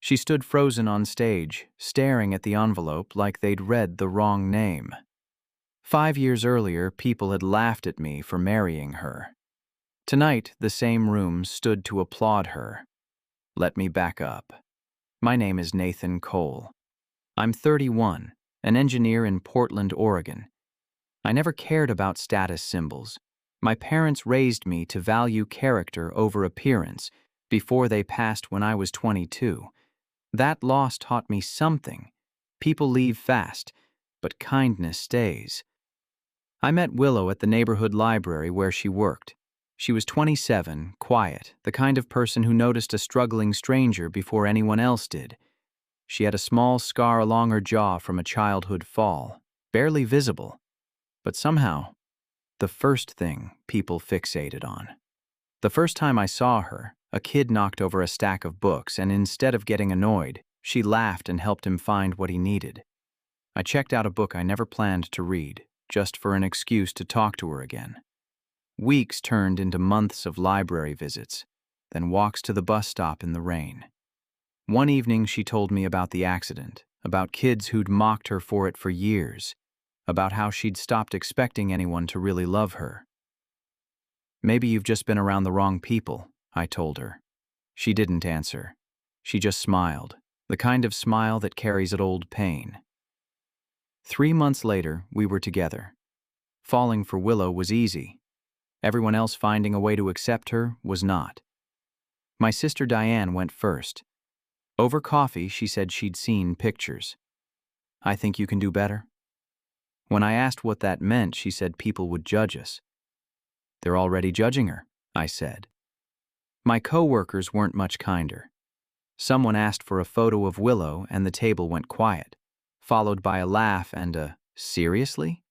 She stood frozen on stage, staring at the envelope like they'd read the wrong name. 5 years earlier, people had laughed at me for marrying her. Tonight, the same room stood to applaud her. Let me back up. My name is Nathan Cole. I'm 31, an engineer in Portland, Oregon. I never cared about status symbols. My parents raised me to value character over appearance before they passed when I was 22. That loss taught me something. People leave fast, but kindness stays. I met Willow at the neighborhood library where she worked. She was 27, quiet, the kind of person who noticed a struggling stranger before anyone else did. She had a small scar along her jaw from a childhood fall, barely visible, but somehow, the first thing people fixated on. The first time I saw her, a kid knocked over a stack of books, and instead of getting annoyed, she laughed and helped him find what he needed. I checked out a book I never planned to read, just for an excuse to talk to her again. Weeks turned into months of library visits, then walks to the bus stop in the rain. One evening she told me about the accident, about kids who'd mocked her for it for years, about how she'd stopped expecting anyone to really love her. Maybe you've just been around the wrong people, I told her. She didn't answer. She just smiled, the kind of smile that carries an old pain. 3 months later, we were together. Falling for Willow was easy. Everyone else finding a way to accept her was not. My sister Diane went first. Over coffee, she said she'd seen pictures. I think you can do better. When I asked what that meant, she said people would judge us. They're already judging her, I said. My co-workers weren't much kinder. Someone asked for a photo of Willow and the table went quiet, followed by a laugh and a, "Seriously?"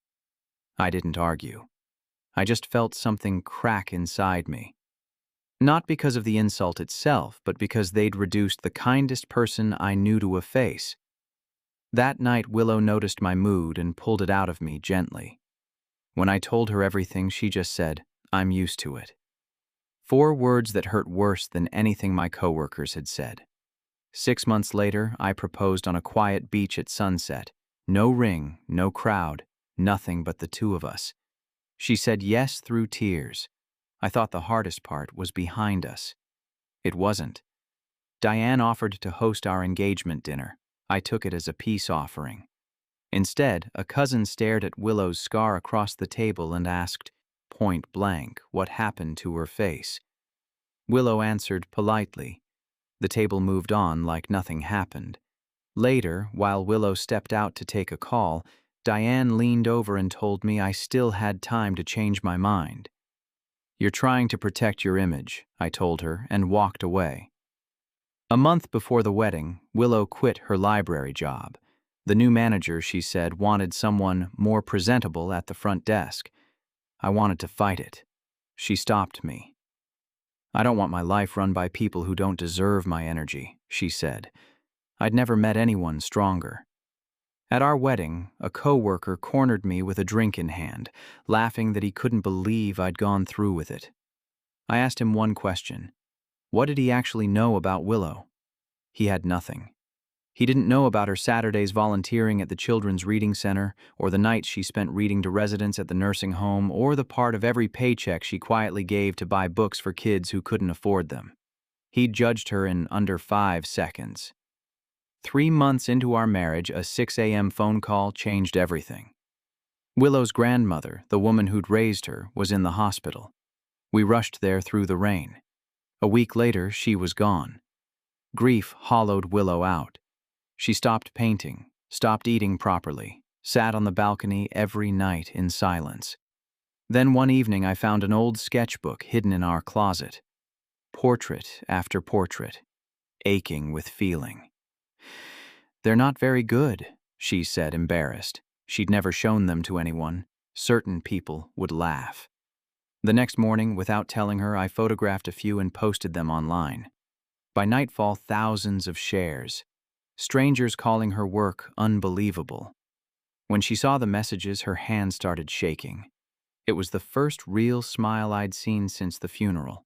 I didn't argue. I just felt something crack inside me. Not because of the insult itself, but because they'd reduced the kindest person I knew to a face. That night, Willow noticed my mood and pulled it out of me gently. When I told her everything, she just said, "I'm used to it." 4 words that hurt worse than anything my coworkers had said. 6 months later, I proposed on a quiet beach at sunset. No ring, no crowd, nothing but the two of us. She said yes through tears. I thought the hardest part was behind us. It wasn't. Diane offered to host our engagement dinner. I took it as a peace offering. Instead, a cousin stared at Willow's scar across the table and asked, point blank, what happened to her face. Willow answered politely. The table moved on like nothing happened. Later, while Willow stepped out to take a call, Diane leaned over and told me I still had time to change my mind. "You're trying to protect your image," I told her, and walked away. A month before the wedding, Willow quit her library job. The new manager, she said, wanted someone more presentable at the front desk. I wanted to fight it. She stopped me. "I don't want my life run by people who don't deserve my energy," she said. I'd never met anyone stronger. At our wedding, a co-worker cornered me with a drink in hand, laughing that he couldn't believe I'd gone through with it. I asked him one question. What did he actually know about Willow? He had nothing. He didn't know about her Saturdays volunteering at the Children's Reading Center, or the nights she spent reading to residents at the nursing home, or the part of every paycheck she quietly gave to buy books for kids who couldn't afford them. He judged her in under 5 seconds. 3 months into our marriage, a 6 a.m. phone call changed everything. Willow's grandmother, the woman who'd raised her, was in the hospital. We rushed there through the rain. A week later, she was gone. Grief hollowed Willow out. She stopped painting, stopped eating properly, sat on the balcony every night in silence. Then one evening I found an old sketchbook hidden in our closet. Portrait after portrait, aching with feeling. "They're not very good," she said, embarrassed. She'd never shown them to anyone. Certain people would laugh. The next morning, without telling her, I photographed a few and posted them online. By nightfall, thousands of shares. Strangers calling her work unbelievable. When she saw the messages, her hand started shaking. It was the first real smile I'd seen since the funeral.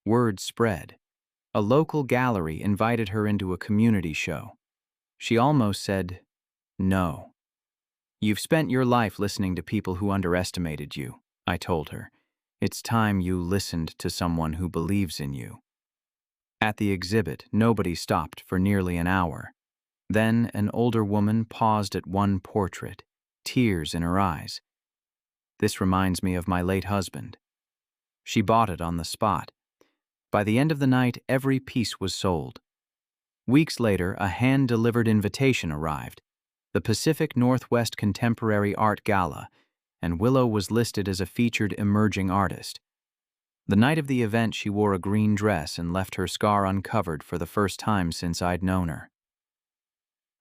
Word spread. A local gallery invited her into a community show. She almost said, "No. You've spent your life listening to people who underestimated you," I told her. "It's time you listened to someone who believes in you." At the exhibit, nobody stopped for nearly an hour. Then an older woman paused at one portrait, tears in her eyes. "This reminds me of my late husband." She bought it on the spot. By the end of the night, every piece was sold. Weeks later, a hand-delivered invitation arrived, the Pacific Northwest Contemporary Art Gala, and Willow was listed as a featured emerging artist. The night of the event, she wore a green dress and left her scar uncovered for the first time since I'd known her.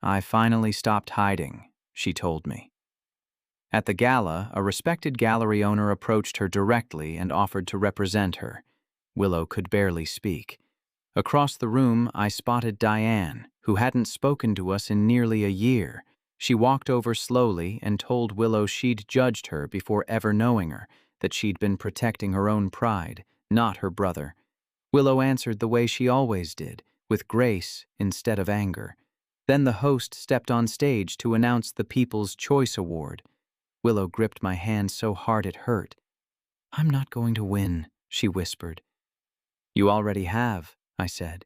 "I finally stopped hiding," she told me. At the gala, a respected gallery owner approached her directly and offered to represent her. Willow could barely speak. Across the room, I spotted Diane, who hadn't spoken to us in nearly a year. She walked over slowly and told Willow she'd judged her before ever knowing her, that she'd been protecting her own pride, not her brother. Willow answered the way she always did, with grace instead of anger. Then the host stepped on stage to announce the People's Choice Award. Willow gripped my hand so hard it hurt. "I'm not going to win," she whispered. "You already have," I said.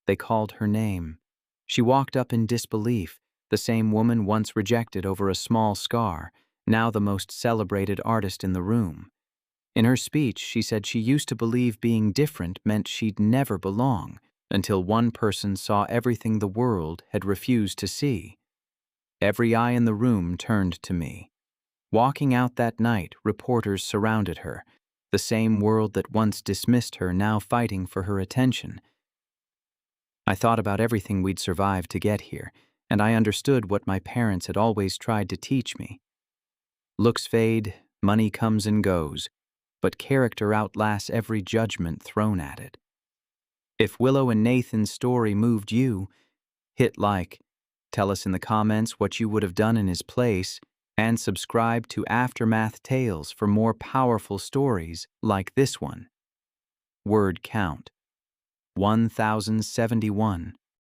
They called her name. She walked up in disbelief, the same woman once rejected over a small scar, now the most celebrated artist in the room. In her speech, she said she used to believe being different meant she'd never belong, until one person saw everything the world had refused to see. Every eye in the room turned to me. Walking out that night, reporters surrounded her, the same world that once dismissed her now fighting for her attention. I thought about everything we'd survived to get here, and I understood what my parents had always tried to teach me. Looks fade, money comes and goes, but character outlasts every judgment thrown at it. If Willow and Nathan's story moved you, hit like, tell us in the comments what you would have done in his place, and subscribe to Aftermath Tales for more powerful stories like this one. Word count: 1071.